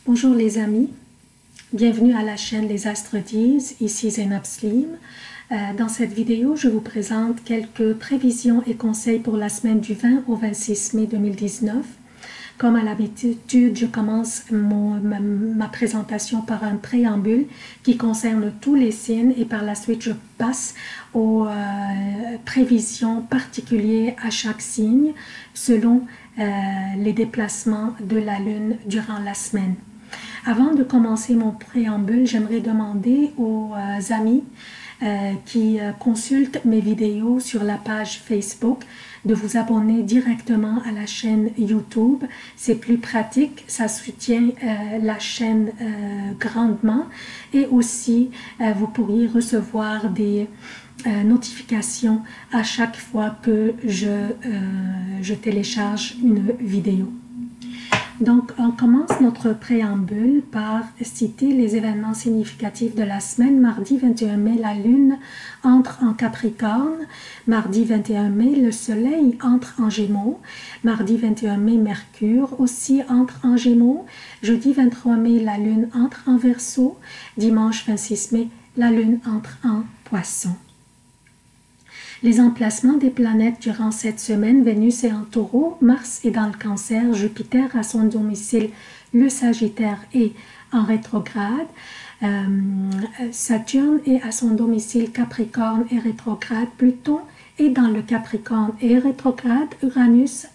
Bonjour les amis, bienvenue à la chaîne Les Astres disent, ici Zainab Slim. Dans cette vidéo, je vous présente quelques prévisions et conseils pour la semaine du 20 au 26 mai 2019. Comme à l'habitude, je commence ma présentation par un préambule qui concerne tous les signes et par la suite je passe aux prévisions particulières à chaque signe selon les déplacements de la Lune durant la semaine. Avant de commencer mon préambule, j'aimerais demander aux amis qui consultent mes vidéos sur la page Facebook de vous abonner directement à la chaîne YouTube. C'est plus pratique, ça soutient la chaîne grandement et aussi vous pourriez recevoir des notifications à chaque fois que je télécharge une vidéo. Donc, on commence notre préambule par citer les événements significatifs de la semaine. Mardi 21 mai, la Lune entre en Capricorne. Mardi 21 mai, le Soleil entre en Gémeaux. Mardi 21 mai, Mercure aussi entre en Gémeaux. Jeudi 23 mai, la Lune entre en Verseau. Dimanche 26 mai, la Lune entre en Poisson. Les emplacements des planètes durant cette semaine: Vénus est en Taureau, Mars est dans le Cancer, Jupiter à son domicile, le Sagittaire est en rétrograde, Saturne est à son domicile Capricorne et rétrograde, Pluton est dans le Capricorne et rétrograde, Uranus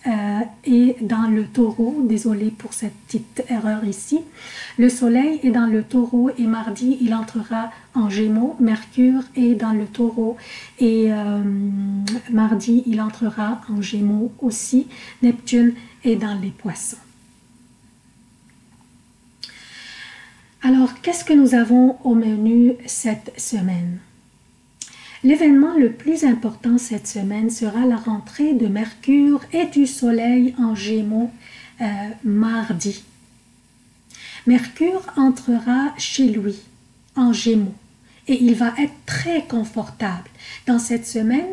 est dans le Taureau, désolé pour cette petite erreur ici, le Soleil est dans le Taureau et mardi il entrera en Gémeaux, Mercure est dans le Taureau et mardi il entrera en Gémeaux aussi, Neptune est dans les Poissons. Alors, qu'est-ce que nous avons au menu cette semaine? L'événement le plus important cette semaine sera la rentrée de Mercure et du Soleil en Gémeaux mardi. Mercure entrera chez lui en Gémeaux et il va être très confortable. Dans cette semaine,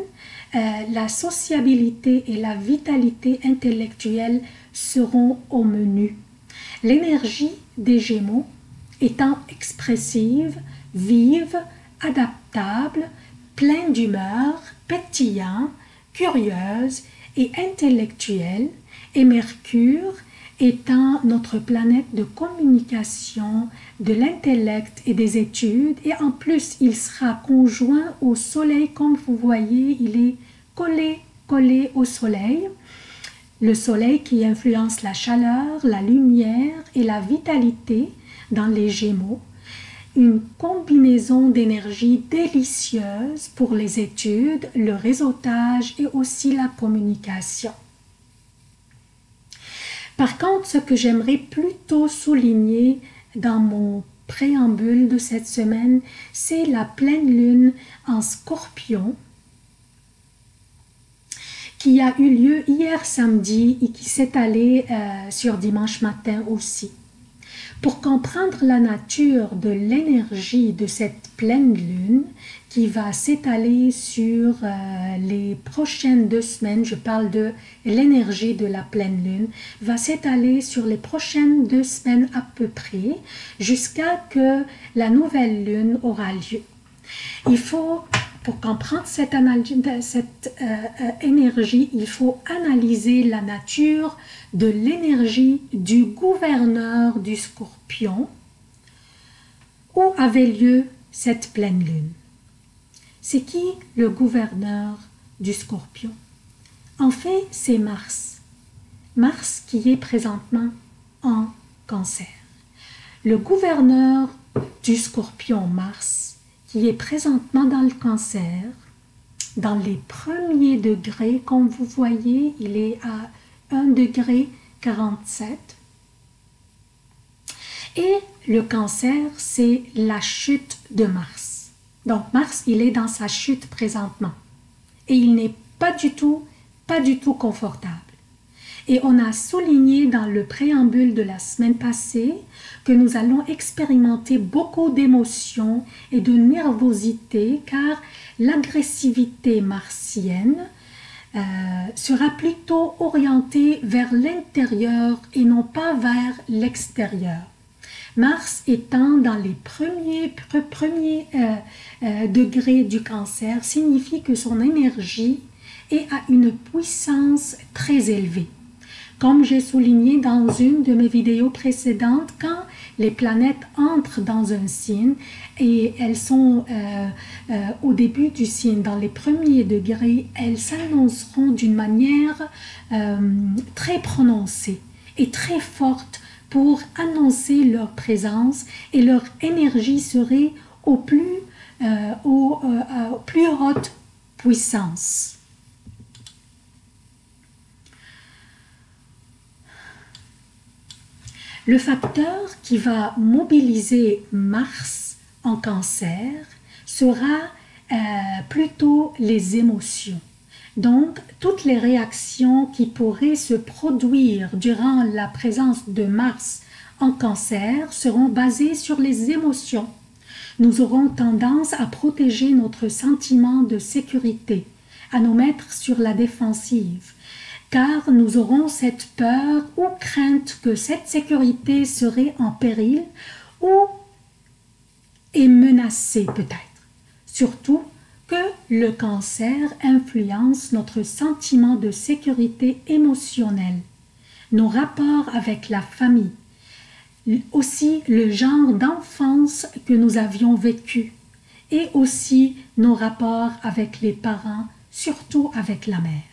la sociabilité et la vitalité intellectuelle seront au menu. L'énergie des Gémeaux étant expressive, vive, adaptable, pleine d'humeur, pétillant, curieuse et intellectuelle, et Mercure étant notre planète de communication, de l'intellect et des études, et en plus il sera conjoint au Soleil, comme vous voyez, il est collé au Soleil. Le Soleil qui influence la chaleur, la lumière et la vitalité dans les Gémeaux. Une combinaison d'énergie délicieuse pour les études, le réseautage et aussi la communication. Par contre, ce que j'aimerais plutôt souligner dans mon préambule de cette semaine, c'est la pleine lune en Scorpion qui a eu lieu hier samedi et qui s'est allée sur dimanche matin aussi. Pour comprendre la nature de l'énergie de cette pleine lune qui va s'étaler sur les prochaines 2 semaines, je parle de l'énergie de la pleine lune, va s'étaler sur les prochaines 2 semaines à peu près jusqu'à que la nouvelle lune aura lieu. Il faut, pour comprendre cette énergie, il faut analyser la nature de l'énergie du gouverneur du Scorpion où avait lieu cette pleine lune. C'est qui le gouverneur du Scorpion? En fait, c'est Mars. Mars qui est présentement en Cancer. Le gouverneur du Scorpion, Mars, qui est présentement dans le Cancer, dans les premiers degrés, comme vous voyez, il est à 1,47 degré. Et le Cancer, c'est la chute de Mars. Donc Mars, il est dans sa chute présentement. Et il n'est pas du tout confortable. Et on a souligné dans le préambule de la semaine passée que nous allons expérimenter beaucoup d'émotions et de nervosité car l'agressivité martienne sera plutôt orientée vers l'intérieur et non pas vers l'extérieur. Mars étant dans les premiers degrés du cancer signifie que son énergie est à une puissance très élevée. Comme j'ai souligné dans une de mes vidéos précédentes, quand les planètes entrent dans un signe et elles sont au début du signe, dans les premiers degrés, elles s'annonceront d'une manière très prononcée et très forte pour annoncer leur présence, et leur énergie serait au plus haute puissance. Le facteur qui va mobiliser Mars en cancer sera plutôt les émotions. Donc, toutes les réactions qui pourraient se produire durant la présence de Mars en cancer seront basées sur les émotions. Nous aurons tendance à protéger notre sentiment de sécurité, à nous mettre sur la défensive, car nous aurons cette peur ou crainte que cette sécurité serait en péril ou est menacée peut-être. Surtout que le cancer influence notre sentiment de sécurité émotionnelle, nos rapports avec la famille, aussi le genre d'enfance que nous avions vécu et aussi nos rapports avec les parents, surtout avec la mère.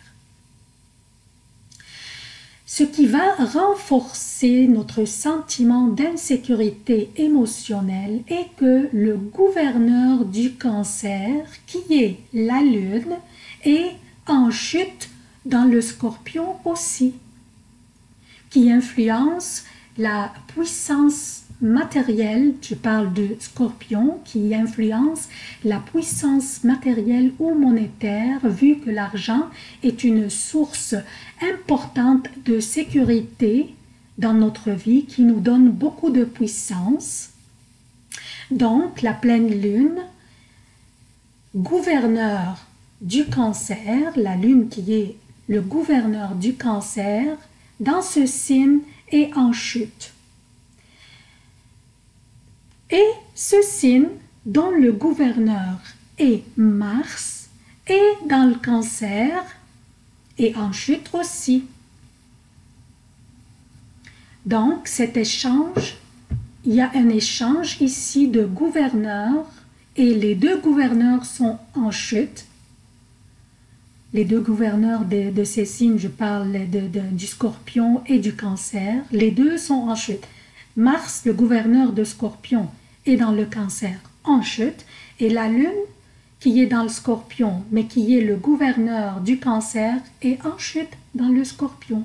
Ce qui va renforcer notre sentiment d'insécurité émotionnelle est que le gouverneur du cancer, qui est la Lune, est en chute dans le Scorpion aussi, qui influence la puissance matérielle, je parle de Scorpion, qui influence la puissance matérielle ou monétaire, vu que l'argent est une source importante de sécurité dans notre vie, qui nous donne beaucoup de puissance. Donc, la pleine lune, gouverneur du cancer, la lune qui est le gouverneur du cancer, dans ce signe est en chute. Et ce signe, dont le gouverneur est Mars, est dans le cancer et en chute aussi. Donc, cet échange, il y a un échange ici de gouverneurs et les deux gouverneurs sont en chute. Les deux gouverneurs de ces signes, je parle du Scorpion et du Cancer, les deux sont en chute. Mars, le gouverneur de Scorpion, est dans le Cancer en chute, et la Lune, qui est dans le Scorpion, mais qui est le gouverneur du Cancer, est en chute dans le Scorpion.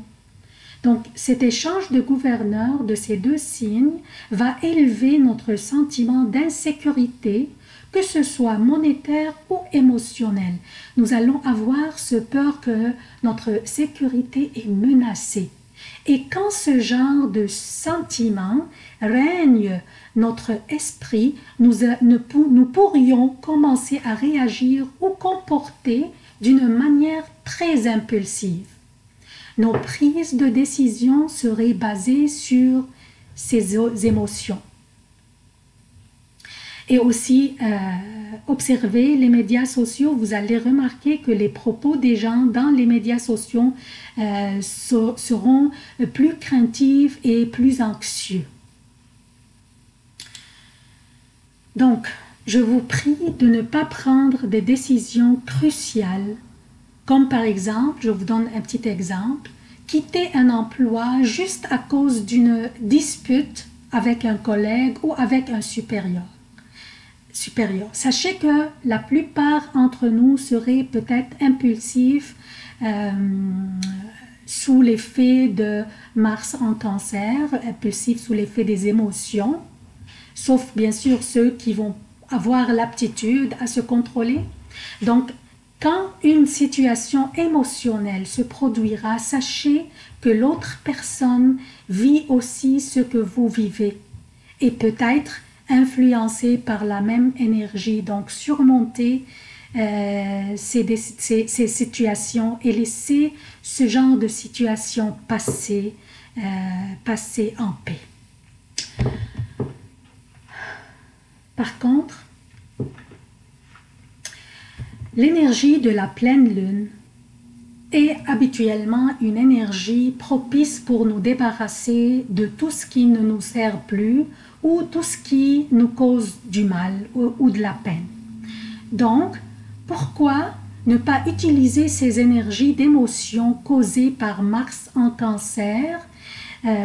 Donc, cet échange de gouverneurs de ces deux signes va élever notre sentiment d'insécurité, que ce soit monétaire ou émotionnel. Nous allons avoir ce peur que notre sécurité est menacée. Et quand ce genre de sentiment règne notre esprit, nous pourrions commencer à réagir ou comporter d'une manière très impulsive. Nos prises de décision seraient basées sur ces émotions. Et aussi, observez les médias sociaux, vous allez remarquer que les propos des gens dans les médias sociaux seront plus craintifs et plus anxieux. Donc, je vous prie de ne pas prendre des décisions cruciales, comme par exemple, je vous donne un petit exemple, quitter un emploi juste à cause d'une dispute avec un collègue ou avec un supérieur. Sachez que la plupart d'entre nous seraient peut-être impulsifs sous l'effet de Mars en Cancer, impulsifs sous l'effet des émotions, sauf bien sûr ceux qui vont avoir l'aptitude à se contrôler. Donc, quand une situation émotionnelle se produira, sachez que l'autre personne vit aussi ce que vous vivez et peut-être influencé par la même énergie. Donc, surmonter ces situations et laisser ce genre de situation passer en paix. Par contre, l'énergie de la pleine lune est habituellement une énergie propice pour nous débarrasser de tout ce qui ne nous sert plus ou tout ce qui nous cause du mal ou de la peine. Donc, pourquoi ne pas utiliser ces énergies d'émotion causées par Mars en Cancer,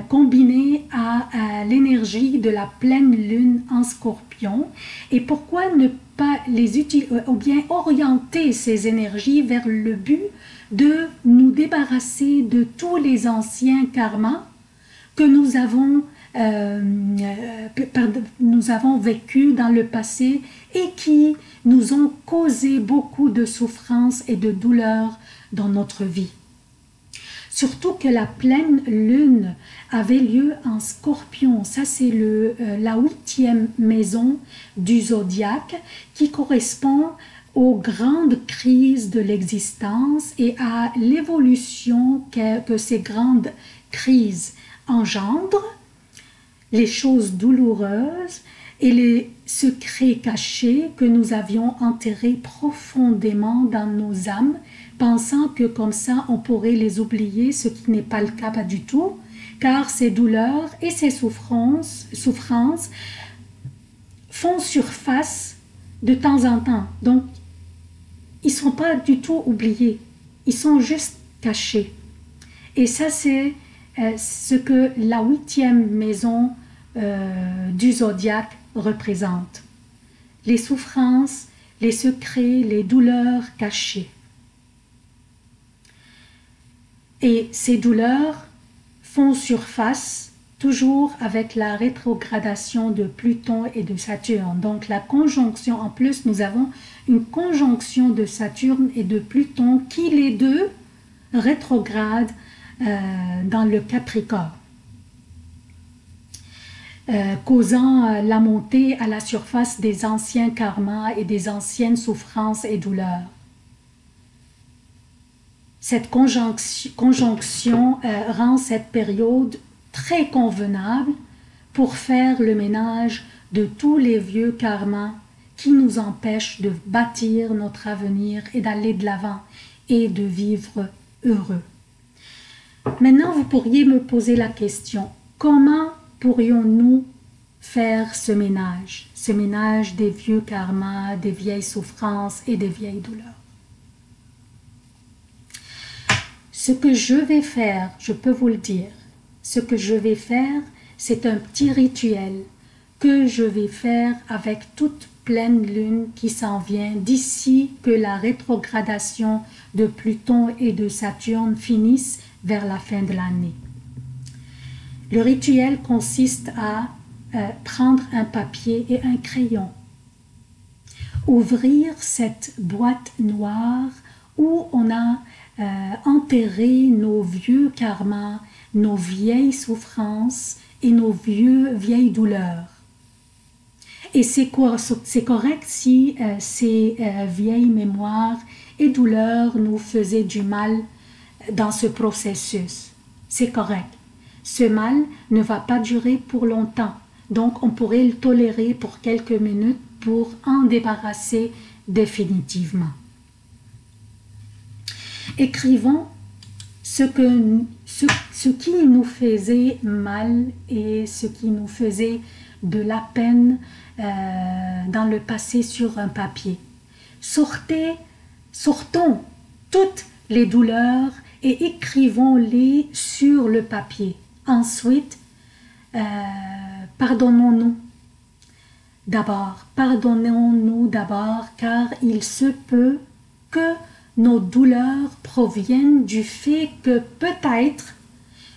combinées à l'énergie de la pleine lune en Scorpion, et pourquoi ne pas les utiliser ou bien orienter ces énergies vers le but de nous débarrasser de tous les anciens karmas que nous avons vécus dans le passé et qui nous ont causé beaucoup de souffrance et de douleur dans notre vie. Surtout que la pleine lune avait lieu en Scorpion. Ça, c'est la 8e maison du zodiaque qui correspond aux grandes crises de l'existence et à l'évolution que ces grandes crises engendrent, les choses douloureuses et les secrets cachés que nous avions enterrés profondément dans nos âmes, pensant que comme ça on pourrait les oublier, ce qui n'est pas le cas, pas du tout, car ces douleurs et ces souffrances font surface de temps en temps. Donc, ils ne sont pas du tout oubliés, ils sont juste cachés. Et ça, c'est ce que la 8e maison du zodiaque représente. Les souffrances, les secrets, les douleurs cachées. Et ces douleurs font surface toujours avec la rétrogradation de Pluton et de Saturne. Donc la conjonction, en plus nous avons une conjonction de Saturne et de Pluton qui les deux rétrogradent dans le Capricorne, causant la montée à la surface des anciens karmas et des anciennes souffrances et douleurs. Cette conjonction rend cette période très convenable pour faire le ménage de tous les vieux karmas qui nous empêchent de bâtir notre avenir et d'aller de l'avant et de vivre heureux. Maintenant, vous pourriez me poser la question, comment pourrions-nous faire ce ménage des vieux karmas, des vieilles souffrances et des vieilles douleurs? Ce que je vais faire, je peux vous le dire, ce que je vais faire, c'est un petit rituel que je vais faire avec toute pleine lune qui s'en vient d'ici que la rétrogradation de Pluton et de Saturne finisse vers la fin de l'année. Le rituel consiste à prendre un papier et un crayon, ouvrir cette boîte noire où on a enterré nos vieux karmas, nos vieilles souffrances et nos vieilles douleurs. Et c'est correct si ces vieilles mémoires et douleurs nous faisaient du mal dans ce processus. C'est correct. Ce mal ne va pas durer pour longtemps. Donc, on pourrait le tolérer pour quelques minutes pour en débarrasser définitivement. Écrivons ce qui nous faisait mal et ce qui nous faisait de la peine dans le passé sur un papier. Sortons toutes les douleurs et écrivons-les sur le papier. Ensuite, pardonnons-nous d'abord, car il se peut que nos douleurs proviennent du fait que peut-être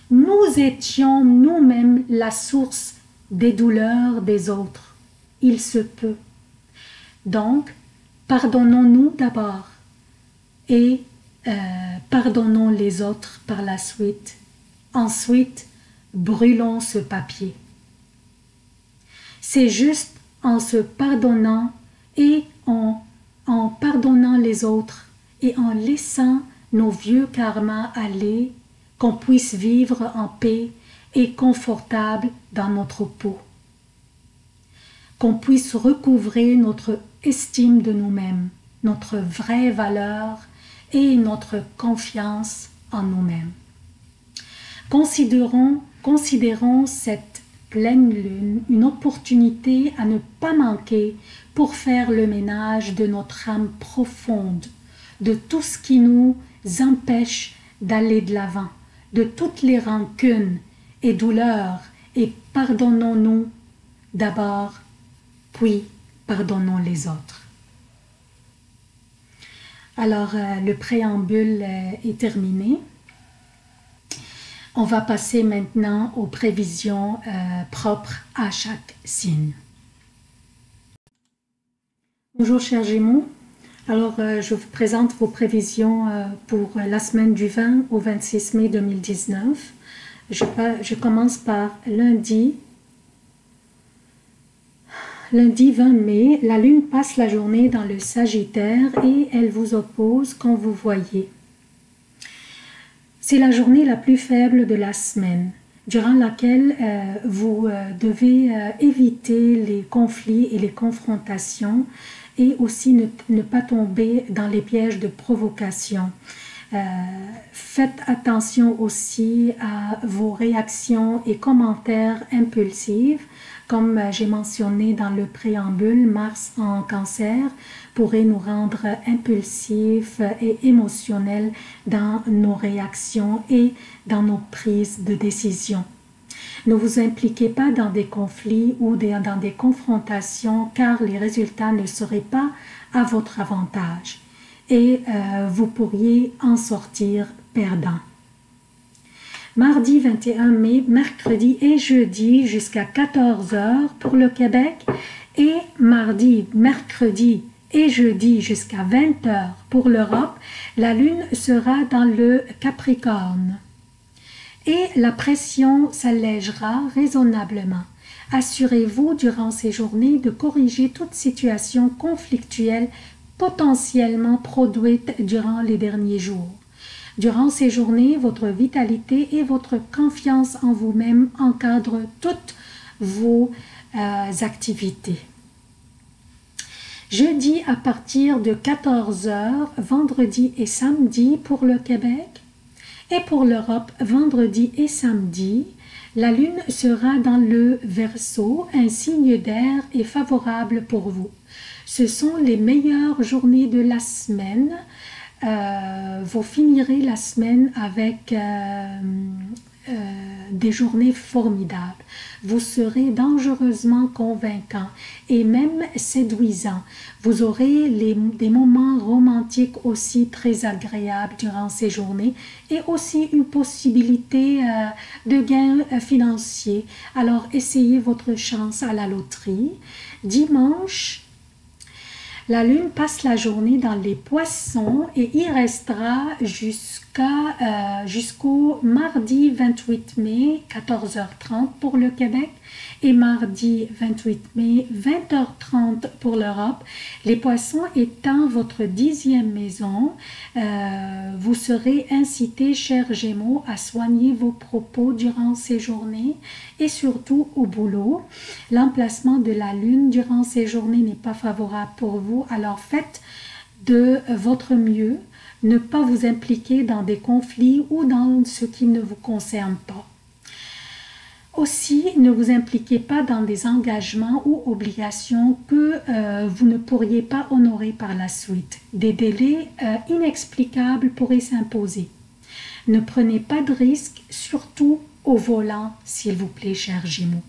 nous étions nous-mêmes la source des douleurs des autres. Il se peut. Donc, pardonnons-nous d'abord et pardonnons les autres par la suite. Ensuite, brûlons ce papier. C'est juste en se pardonnant et en pardonnant les autres et en laissant nos vieux karmas aller qu'on puisse vivre en paix et confortable dans notre peau. qu'on puisse recouvrer notre estime de nous-mêmes, notre vraie valeur et notre confiance en nous-mêmes. Considérons cette pleine lune une opportunité à ne pas manquer pour faire le ménage de notre âme profonde, de tout ce qui nous empêche d'aller de l'avant, de toutes les rancunes et douleurs, et pardonnons-nous d'abord, puis pardonnons les autres. Alors, le préambule est terminé. On va passer maintenant aux prévisions propres à chaque signe. Bonjour chers Gémeaux, alors je vous présente vos prévisions pour la semaine du 20 au 26 mai 2019. Je commence par lundi 20 mai, la lune passe la journée dans le Sagittaire et elle vous oppose quand vous voyez. C'est la journée la plus faible de la semaine, durant laquelle vous devez éviter les conflits et les confrontations et aussi ne pas tomber dans les pièges de provocation. Faites attention aussi à vos réactions et commentaires impulsifs. Comme j'ai mentionné dans le préambule, Mars en Cancer pourrait nous rendre impulsifs et émotionnels dans nos réactions et dans nos prises de décision. Ne vous impliquez pas dans des conflits ou dans des confrontations car les résultats ne seraient pas à votre avantage et vous pourriez en sortir perdant. Mardi 21 mai, mercredi et jeudi jusqu'à 14 h pour le Québec et mardi, mercredi et jeudi jusqu'à 20 h pour l'Europe, la lune sera dans le Capricorne. Et la pression s'allégera raisonnablement. Assurez-vous durant ces journées de corriger toute situation conflictuelle potentiellement produite durant les derniers jours. Durant ces journées, votre vitalité et votre confiance en vous-même encadrent toutes vos activités. Jeudi à partir de 14 h, vendredi et samedi pour le Québec et pour l'Europe, vendredi et samedi, la lune sera dans le Verseau, un signe d'air est favorable pour vous. Ce sont les meilleures journées de la semaine. Vous finirez la semaine avec des journées formidables. Vous serez dangereusement convaincant et même séduisant. Vous aurez des moments romantiques aussi très agréables durant ces journées et aussi une possibilité de gain financier. Alors essayez votre chance à la loterie. Dimanche, la lune passe la journée dans les poissons et y restera jusqu'au mardi 28 mai, 14 h 30 pour le Québec et mardi 28 mai, 20 h 30 pour l'Europe. Les poissons étant votre 10e maison, vous serez incité, chers Gémeaux, à soigner vos propos durant ces journées et surtout au boulot. L'emplacement de la lune durant ces journées n'est pas favorable pour vous, alors faites de votre mieux, ne pas vous impliquer dans des conflits ou dans ce qui ne vous concerne pas. Aussi, ne vous impliquez pas dans des engagements ou obligations que vous ne pourriez pas honorer par la suite. Des délais inexplicables pourraient s'imposer. Ne prenez pas de risques, surtout au volant, s'il vous plaît, chers Gémeaux.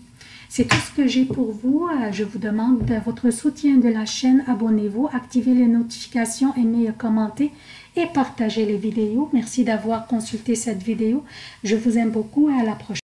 C'est tout ce que j'ai pour vous. Je vous demande votre soutien de la chaîne. Abonnez-vous, activez les notifications, aimez, commentez et partagez les vidéos. Merci d'avoir consulté cette vidéo. Je vous aime beaucoup et à la prochaine.